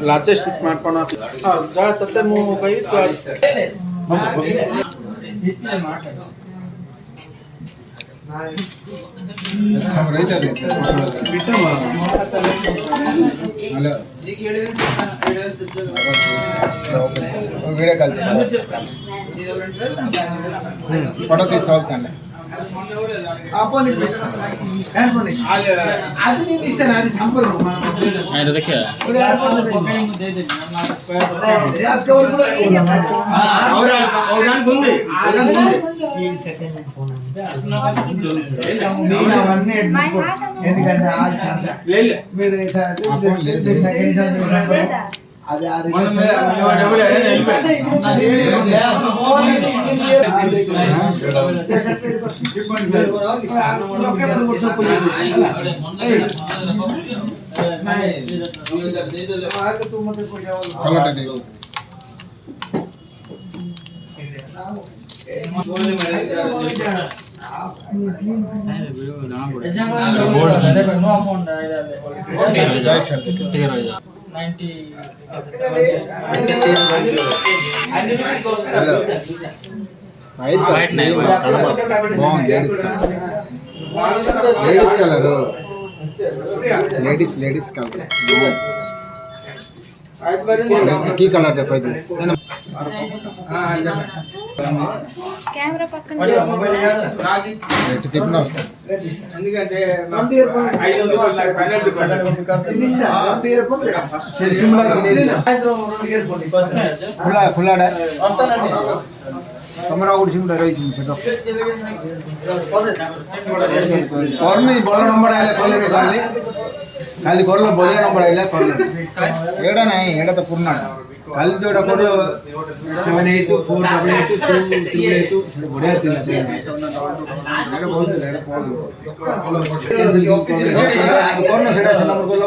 Largest smartphone तब मैं गई వీడియో కాల్ ఫోటో తీసుకోవాలి అది నేను ఇస్తాను అది సంపూర్ణ ఎందుకంటే మీరు అది బాగుంది లేడీస్ కలర్ లేడీస్ కలర్ కీ కలర్ చెప్పైతే కెమెరా పక్కన ఎటు తిప్పినా వస్తాయి ఎందుకంటే ଖୋଲାଟା ତମର ଆଉ ଗୋଟେ ସିମଟା ରହିଛି ସେଟା କର୍ମି ବଡ଼ ନମ୍ବର ଆଇଲା କଲେରେ କାଲି କାଲି କରଲ ବଢ଼ିଆ ନମ୍ବର ଆଇଲା କଲେ ଏଇଟା ନାହିଁ ଏଇଟା ତ ପୁରୁଣା କାଲି ଯୋଉଟା କର 782482382 ସେଟା ବଢ଼ିଆ ଥିଲା ଏଇଟା ବହୁତ ଥିଲା ଏଇଟା କଣ ସେଟା ସେ ନମ୍ବର କଲ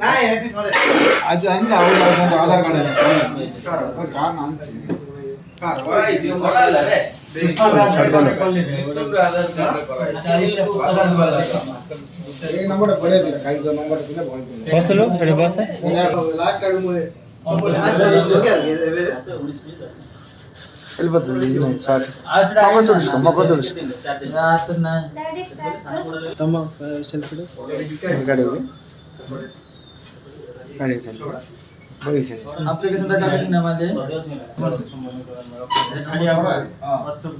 ନାଇଁ ଆଜି ଆଣିଲା ଆଉ ଆଧାର କାର୍ଡ କାହା ନାମ नंबर बड़े दिन काई जो नंबर ଥିଲା बस लो रे बस लाख कार्ड मु elbette नहीं 60 मको तुड़िस रात ना तम सेल्फी गाड़ी हो गाड़ी सेल्फी बड़ी से एप्लीकेशन दा काटे ना माले छाड़ी आप व्हाट्सएप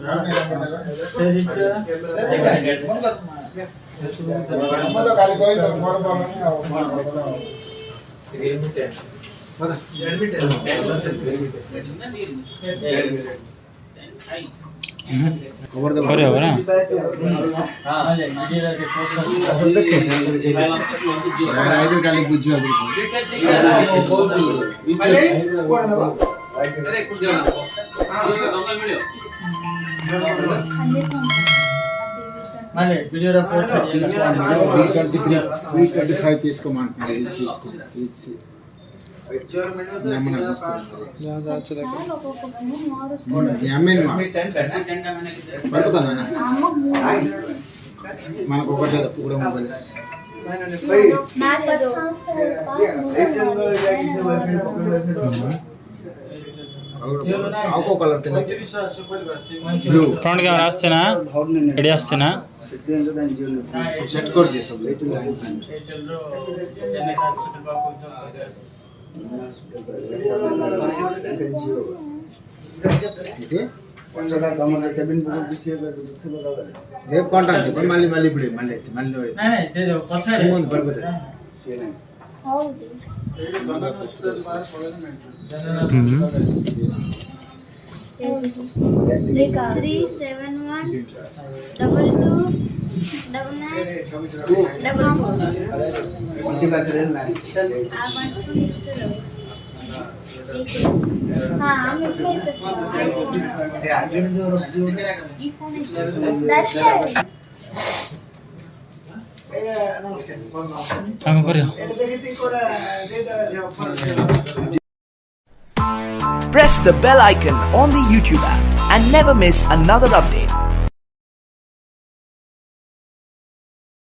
हम तो काली कोई तो फोन पर खबर दे करे हो ना हां देखे यार इधर काली बुझियो दे अरे कुछ दंगल मिलियो माले वीडियो रा पोस्ट 325 తీసుకో మాంటున్నా ఇది తీసుకో ఇది నమ్మన వస్తుంది యామెన్ మా పడుతానా మనకు ఒకటే కూడా మొబైల్ आपको कलर ते ब्लू फ्रंट कैमरा आछे ना एडी आछे ना सेट कर दिए सब लाइट लाइन ठीक है पंचड़ा कमरा केबिन बुक दिसिए रेप कांटेक्ट कोई माली माली बिड़े माली माली नहीं से जो पछाड़े सुमन बरबदे से नहीं ಹೌದು Six 371 Press the bell icon on the YouTube app and never miss another update.